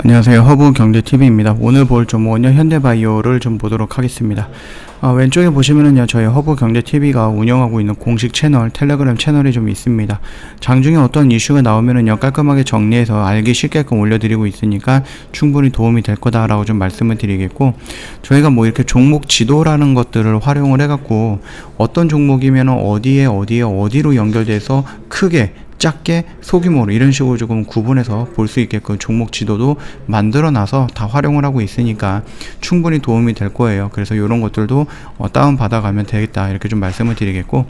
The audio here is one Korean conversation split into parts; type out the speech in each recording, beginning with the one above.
안녕하세요. 허브경제TV입니다. 오늘 볼 종목은요, 현대바이오를 좀 보도록 하겠습니다. 왼쪽에 보시면은요, 저희 허브경제TV가 운영하고 있는 공식 채널, 텔레그램 채널이 좀 있습니다. 장중에 어떤 이슈가 나오면은요, 깔끔하게 정리해서 알기 쉽게끔 올려드리고 있으니까 충분히 도움이 될 거다라고 좀 말씀을 드리겠고, 저희가 뭐 이렇게 종목 지도라는 것들을 활용을 해갖고 어떤 종목이면은 어디로 연결돼서 크게 작게 소규모로 이런 식으로 조금 구분해서 볼 수 있게끔 종목 지도도 만들어 놔서 다 활용을 하고 있으니까 충분히 도움이 될 거예요. 그래서 이런 것들도 다운 받아 가면 되겠다, 이렇게 좀 말씀을 드리겠고,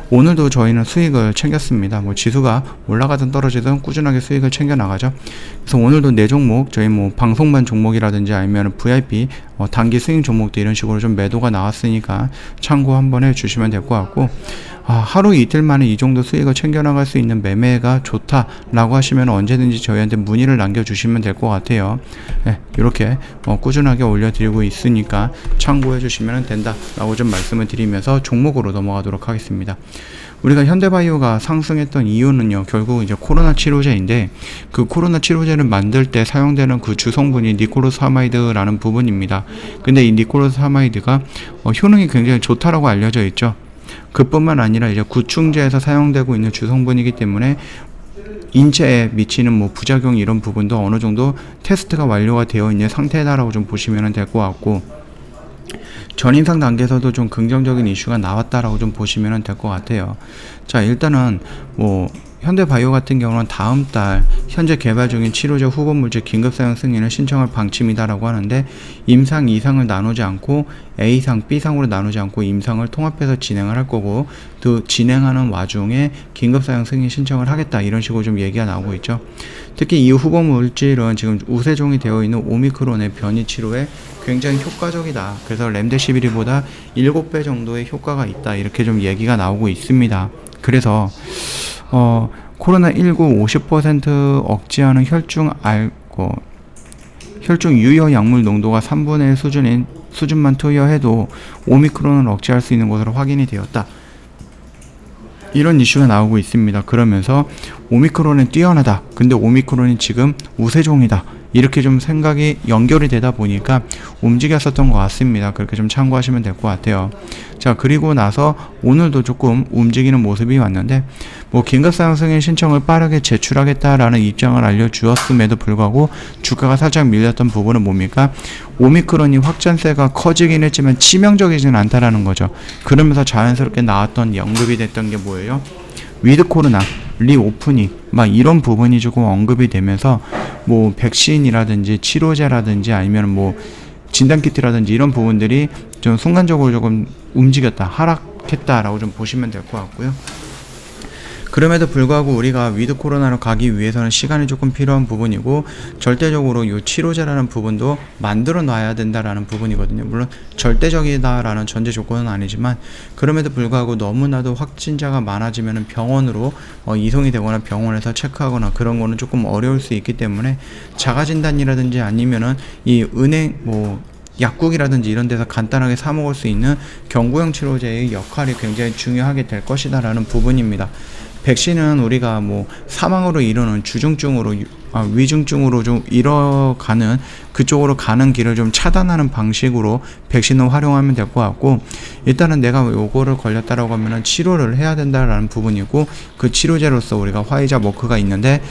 오늘도 저희는 수익을 챙겼습니다. 뭐 지수가 올라가든 떨어지든 꾸준하게 수익을 챙겨 나가죠. 그래서 오늘도 네 종목, 저희 뭐 방송반 종목이라든지 아니면 VIP 단기 스윙 종목도 이런 식으로 좀 매도가 나왔으니까 참고 한번 해 주시면 될 것 같고, 하루 이틀 만에 이 정도 수익을 챙겨나갈 수 있는 매매가 좋다라고 하시면 언제든지 저희한테 문의를 남겨주시면 될 것 같아요. 네, 이렇게 꾸준하게 올려드리고 있으니까 참고해 주시면 된다라고 좀 말씀을 드리면서 종목으로 넘어가도록 하겠습니다. 우리가 현대바이오가 상승했던 이유는요, 결국 이제 코로나 치료제인데, 그 코로나 치료제를 만들 때 사용되는 그 주성분이 니콜로사마이드라는 부분입니다. 근데 이 니콜로사마이드가 효능이 굉장히 좋다라고 알려져 있죠. 그뿐만 아니라 이제 구충제에서 사용되고 있는 주성분이기 때문에 인체에 미치는 뭐 부작용 이런 부분도 어느 정도 테스트가 완료가 되어 있는 상태다라고 좀 보시면 될 것 같고, 전인상 단계에서도 좀 긍정적인 이슈가 나왔다라고 좀 보시면 될 것 같아요. 자, 일단은 뭐 현대바이오 같은 경우는 다음 달 현재 개발 중인 치료제 후보물질 긴급사용 승인을 신청할 방침이다라고 하는데, 임상 2상을 나누지 않고 A상, B상으로 나누지 않고 임상을 통합해서 진행을 할 거고, 또 진행하는 와중에 긴급사용 승인 신청을 하겠다, 이런 식으로 좀 얘기가 나오고 있죠. 특히 이 후보물질은 지금 우세종이 되어 있는 오미크론의 변이 치료에 굉장히 효과적이다. 그래서 렘데시비르보다 7배 정도의 효과가 있다, 이렇게 좀 얘기가 나오고 있습니다. 그래서 코로나19 50% 억제하는 혈중 유효 약물 농도가 3분의 1 수준만 투여해도 오미크론을 억제할 수 있는 것으로 확인이 되었다, 이런 이슈가 나오고 있습니다. 그러면서 오미크론은 뛰어나다, 근데 오미크론이 지금 우세종이다, 이렇게 좀 생각이 연결이 되다 보니까 움직였었던 것 같습니다. 그렇게 좀 참고하시면 될 것 같아요. 자, 그리고 나서 오늘도 조금 움직이는 모습이 왔는데, 뭐 긴급사용 승인 신청을 빠르게 제출하겠다라는 입장을 알려주었음에도 불구하고 주가가 살짝 밀렸던 부분은 뭡니까? 오미크론이 확산세가 커지긴 했지만 치명적이진 않다라는 거죠. 그러면서 자연스럽게 나왔던 언급이 됐던 게 뭐예요? 위드 코로나, 리오프닝, 막 이런 부분이 조금 언급이 되면서 뭐 백신이라든지 치료제라든지 아니면 뭐 진단키트라든지 이런 부분들이 좀 순간적으로 조금 움직였다, 하락했다라고 좀 보시면 될 것 같고요. 그럼에도 불구하고 우리가 위드 코로나로 가기 위해서는 시간이 조금 필요한 부분이고, 절대적으로 이 치료제라는 부분도 만들어 놔야 된다라는 부분이거든요. 물론 절대적이다라는 전제 조건은 아니지만, 그럼에도 불구하고 너무나도 확진자가 많아지면 병원으로 이송이 되거나 병원에서 체크하거나 그런 거는 조금 어려울 수 있기 때문에, 자가진단이라든지 아니면은 이 은행 약국이라든지 이런 데서 간단하게 사 먹을 수 있는 경구용 치료제의 역할이 굉장히 중요하게 될 것이다라는 부분입니다. 백신은 우리가 뭐 사망으로 이르는 위중증으로 좀 이뤄가는 그쪽으로 가는 길을 좀 차단하는 방식으로 백신을 활용하면 될 것 같고, 일단은 내가 요거를 걸렸다라고 하면은 치료를 해야 된다라는 부분이고, 그 치료제로서 우리가 화이자 머크가 있는데,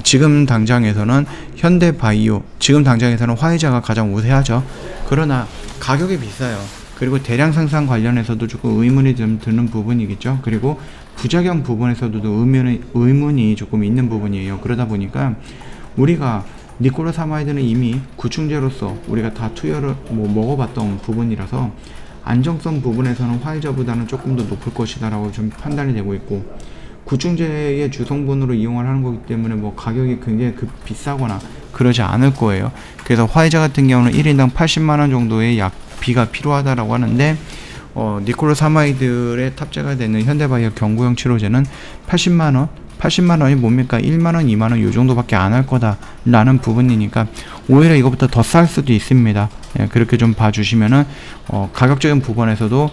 지금 당장에서는 현대바이오, 지금 당장에서는 화이자가 가장 우세하죠. 그러나 가격이 비싸요. 그리고 대량 생산 관련해서도 조금 의문이 좀 드는 부분이겠죠. 그리고 부작용 부분에서도 의문이 조금 있는 부분이에요. 그러다 보니까 우리가 니콜로사마이드는 이미 구충제로서 우리가 다 투여를 먹어봤던 부분이라서 안정성 부분에서는 화이자보다는 조금 더 높을 것이다 라고 좀 판단이 되고 있고, 구충제의 주성분으로 이용을 하는 거기 때문에 뭐 가격이 굉장히 비싸거나 그러지 않을 거예요. 그래서 화이자 같은 경우는 1인당 80만원 정도의 약비가 필요하다라고 하는데, 니콜로사마이드에 탑재가 되는 현대바이오 경구용 치료제는 80만원이 뭡니까? 1만원, 2만원 요 정도밖에 안 할 거다라는 부분이니까 오히려 이거보다 더 쌀 수도 있습니다. 예, 그렇게 좀 봐주시면은 가격적인 부분에서도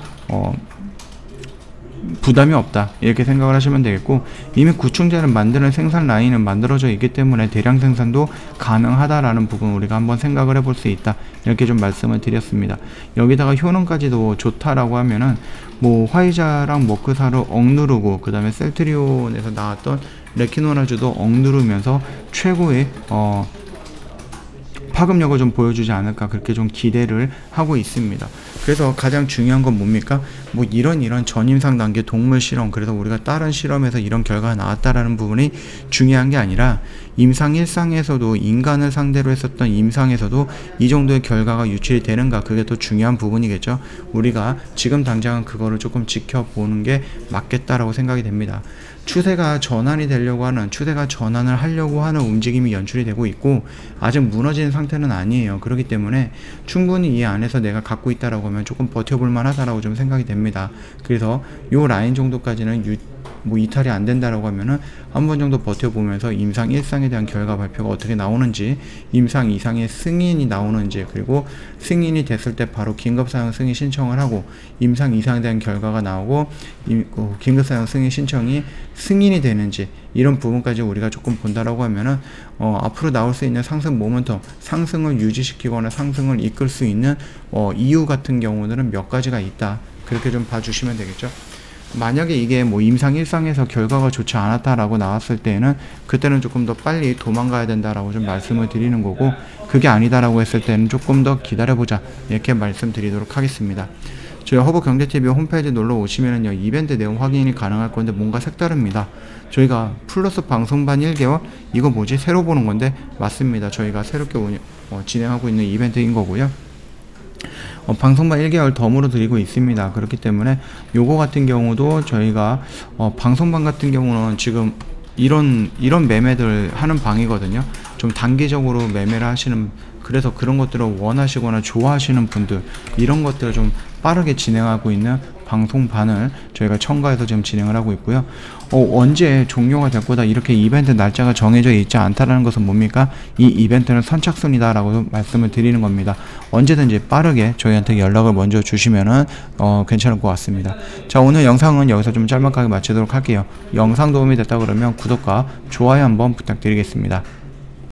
부담이 없다 이렇게 생각을 하시면 되겠고, 이미 구충제를 만드는 생산 라인은 만들어져 있기 때문에 대량 생산도 가능하다라는 부분 우리가 한번 생각을 해볼 수 있다 이렇게 좀 말씀을 드렸습니다. 여기다가 효능까지도 좋다라고 하면은 뭐 화이자랑 머크사를 억누르고 그 다음에 셀트리온에서 나왔던 레키노라주도 억누르면서 최고의 파급력을 좀 보여주지 않을까 그렇게 좀 기대를 하고 있습니다. 그래서 가장 중요한 건 뭡니까? 뭐 이런 전임상 단계 동물 실험, 그래서 우리가 다른 실험에서 이런 결과가 나왔다라는 부분이 중요한 게 아니라 임상 1상에서도 인간을 상대로 했었던 임상에서도 이 정도의 결과가 유출이 되는가, 그게 더 중요한 부분이겠죠. 우리가 지금 당장은 그거를 조금 지켜보는 게 맞겠다라고 생각이 됩니다. 추세가 전환이 되려고 하는, 추세가 전환을 하려고 하는 움직임이 연출이 되고 있고 아직 무너지는 상태는 아니에요. 그렇기 때문에 충분히 이 안에서 내가 갖고 있다라고 하면 조금 버텨볼 만하다라고 좀 생각이 됩니다. 그래서 요 라인 정도까지는 뭐 이탈이 안 된다라고 하면은 한 번 정도 버텨보면서 임상 1상에 대한 결과 발표가 어떻게 나오는지, 임상 2상의 승인이 나오는지, 그리고 승인이 됐을 때 바로 긴급사용 승인 신청을 하고 임상 2상에 대한 결과가 나오고 긴급사용 승인 신청이 승인이 되는지, 이런 부분까지 우리가 조금 본다라고 하면은 앞으로 나올 수 있는 상승 모멘텀, 상승을 유지시키거나 상승을 이끌 수 있는 이유 같은 경우들은 몇 가지가 있다 그렇게 좀 봐주시면 되겠죠. 만약에 이게 뭐 임상 1상에서 결과가 좋지 않았다라고 나왔을 때는 그때는 조금 더 빨리 도망가야 된다라고 좀 말씀을 드리는 거고, 그게 아니다라고 했을 때는 조금 더 기다려보자 이렇게 말씀드리도록 하겠습니다. 저희 허브경제TV 홈페이지 놀러 오시면은요, 이벤트 내용 확인이 가능할 건데 뭔가 색다릅니다. 저희가 플러스 방송반 1개월, 이거 뭐지? 새로 보는 건데 맞습니다. 저희가 새롭게 진행하고 있는 이벤트인 거고요. 방송반 1개월 덤으로 드리고 있습니다. 그렇기 때문에 요거 같은 경우도 저희가 방송반 같은 경우는 지금 이런 매매들 하는 방이거든요. 좀 단기적으로 매매를 하시는, 그래서 그런 것들을 원하시거나 좋아하시는 분들, 이런 것들을 좀 빠르게 진행하고 있는 방송반을 저희가 첨가해서 지금 진행을 하고 있고요. 언제 종료가 될 거다 이렇게 이벤트 날짜가 정해져 있지 않다라는 것은 뭡니까? 이 이벤트는 선착순이다 라고 말씀을 드리는 겁니다. 언제든지 빠르게 저희한테 연락을 먼저 주시면은 괜찮을 것 같습니다. 자, 오늘 영상은 여기서 좀 짤막하게 마치도록 할게요. 영상 도움이 됐다 그러면 구독과 좋아요 한번 부탁드리겠습니다.